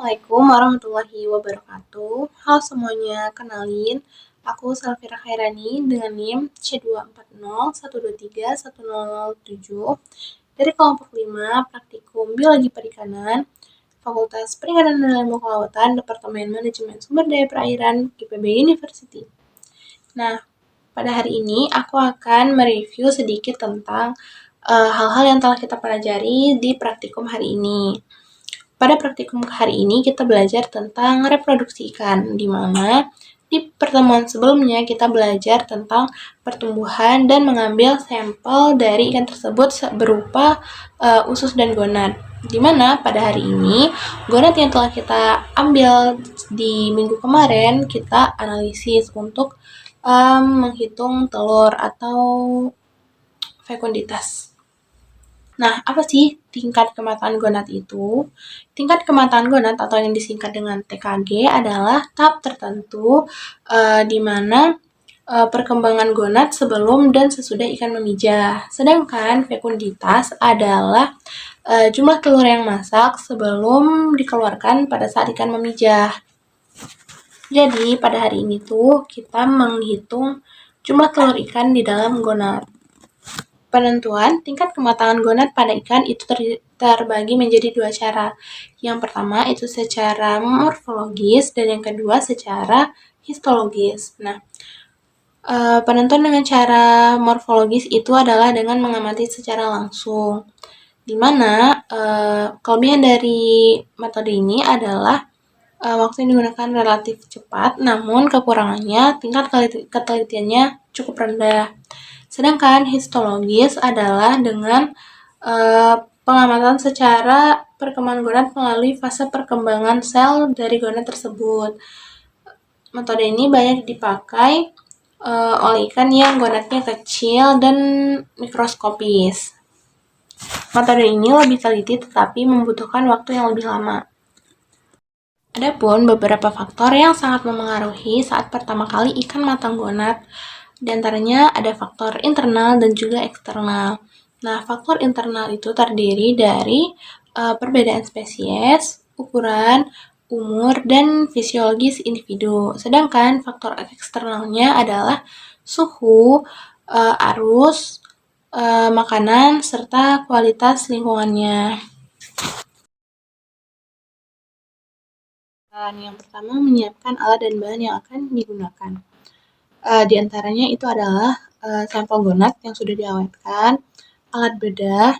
Assalamualaikum warahmatullahi wabarakatuh. Halo semuanya, kenalin, aku Salvira Khairani dengan NIM C24012310007 dari kelompok 5 Praktikum Biologi Perikanan, Fakultas Perikanan dan Ilmu Kelautan, Departemen Manajemen Sumber Daya Perairan, IPB University. Nah, pada hari ini aku akan mereview sedikit tentang hal-hal yang telah kita pelajari di praktikum hari ini. Pada praktikum hari ini kita belajar tentang reproduksi ikan, di mana di pertemuan sebelumnya kita belajar tentang pertumbuhan dan mengambil sampel dari ikan tersebut berupa usus dan gonad. Di mana pada hari ini gonad yang telah kita ambil di minggu kemarin kita analisis untuk menghitung telur atau fekunditas. Nah, apa sih tingkat kematangan gonad itu? Tingkat kematangan gonad atau yang disingkat dengan TKG adalah tahap tertentu di mana perkembangan gonad sebelum dan sesudah ikan memijah. Sedangkan fekunditas adalah jumlah telur yang masak sebelum dikeluarkan pada saat ikan memijah. Jadi pada hari ini tuh kita menghitung jumlah telur ikan di dalam gonad. Penentuan tingkat kematangan gonad pada ikan itu terbagi menjadi dua cara. Yang pertama itu secara morfologis dan yang kedua secara histologis. Nah, penentuan dengan cara morfologis itu adalah dengan mengamati secara langsung. Di mana kelebihan dari metode ini adalah waktu yang digunakan relatif cepat, namun kekurangannya tingkat ketelitiannya cukup rendah. Sedangkan histologis adalah dengan pengamatan secara perkembangan gonad melalui fase perkembangan sel dari gonad tersebut. Metode ini banyak dipakai oleh ikan yang gonadnya kecil dan mikroskopis. Metode ini lebih teliti tetapi membutuhkan waktu yang lebih lama. Adapun beberapa faktor yang sangat memengaruhi saat pertama kali ikan matang gonad, di antaranya ada faktor internal dan juga eksternal. Nah, faktor internal itu terdiri dari perbedaan spesies, ukuran, umur, dan fisiologis individu. Sedangkan faktor eksternalnya adalah suhu, arus, makanan, serta kualitas lingkungannya. Yang pertama, menyiapkan alat dan bahan yang akan digunakan. Di antaranya itu adalah sampel gonad yang sudah diawetkan, alat bedah,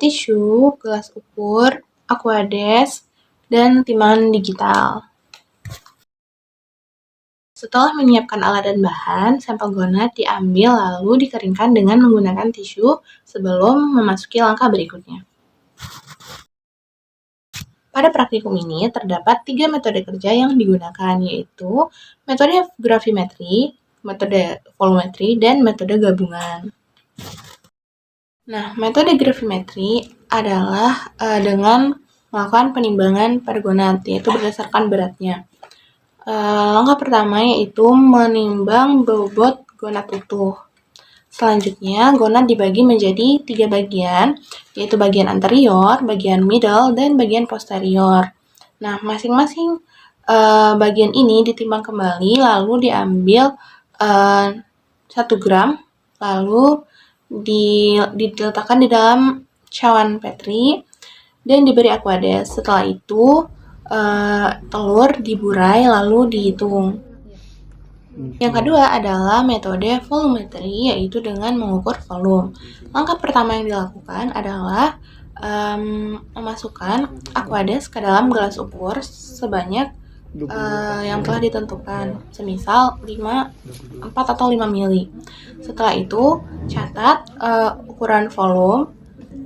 tisu, gelas ukur, aquades, dan timbangan digital. Setelah menyiapkan alat dan bahan, sampel gonad diambil lalu dikeringkan dengan menggunakan tisu sebelum memasuki langkah berikutnya. Pada praktikum ini terdapat 3 metode kerja yang digunakan, yaitu metode gravimetri, metode volumetri, dan metode gabungan. Nah, metode gravimetri adalah dengan melakukan penimbangan pada gonad, yaitu berdasarkan beratnya. Langkah pertama yaitu menimbang bobot gonad utuh. Selanjutnya, gonad dibagi menjadi 3 bagian, yaitu bagian anterior, bagian middle, dan bagian posterior. Nah, masing-masing bagian ini ditimbang kembali, lalu diambil 1 gram, lalu diletakkan di dalam cawan Petri, dan diberi aquades. Setelah itu, telur diburai lalu dihitung. Yang kedua adalah metode volumetri, yaitu dengan mengukur volume. Langkah pertama yang dilakukan adalah memasukkan aquades ke dalam gelas ukur sebanyak yang telah ditentukan, semisal 4 atau 5 mili. Setelah itu, catat ukuran volume,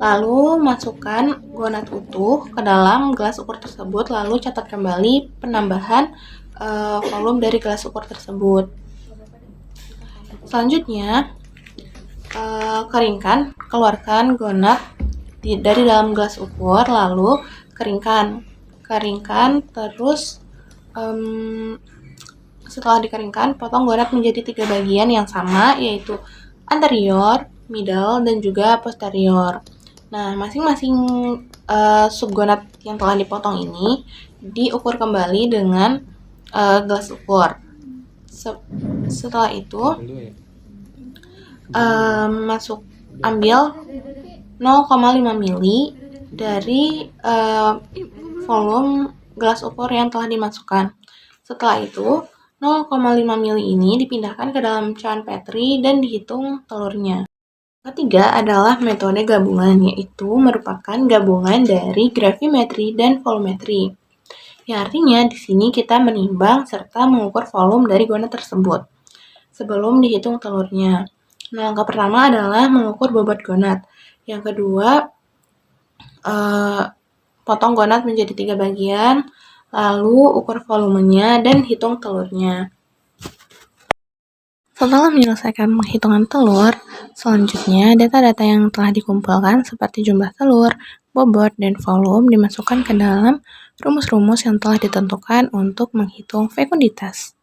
lalu masukkan gonad utuh ke dalam gelas ukur tersebut, lalu catat kembali penambahan volume dari gelas ukur tersebut. Selanjutnya, keluarkan gonad dari dalam gelas ukur, lalu keringkan, terus setelah dikeringkan, potong gonad menjadi 3 bagian yang sama, yaitu anterior, middle, dan juga posterior. Nah, masing-masing subgonat yang telah dipotong ini diukur kembali dengan gelas ukur. Setelah itu ambil 0,5 mili dari volume gelas ukur yang telah dimasukkan. Setelah itu 0,5 mili ini dipindahkan ke dalam cawan Petri dan dihitung telurnya. Ketiga adalah metode gabungan, yaitu merupakan gabungan dari gravimetri dan volumetri. Ya, artinya di sini kita menimbang serta mengukur volume dari gonat tersebut sebelum dihitung telurnya. Nah, langkah pertama adalah mengukur bobot gonat. Yang kedua, potong gonat menjadi 3 bagian, lalu ukur volumenya dan hitung telurnya. Setelah menyelesaikan penghitungan telur, selanjutnya data-data yang telah dikumpulkan seperti jumlah telur, bobot, dan volume dimasukkan ke dalam rumus-rumus yang telah ditentukan untuk menghitung fekunditas.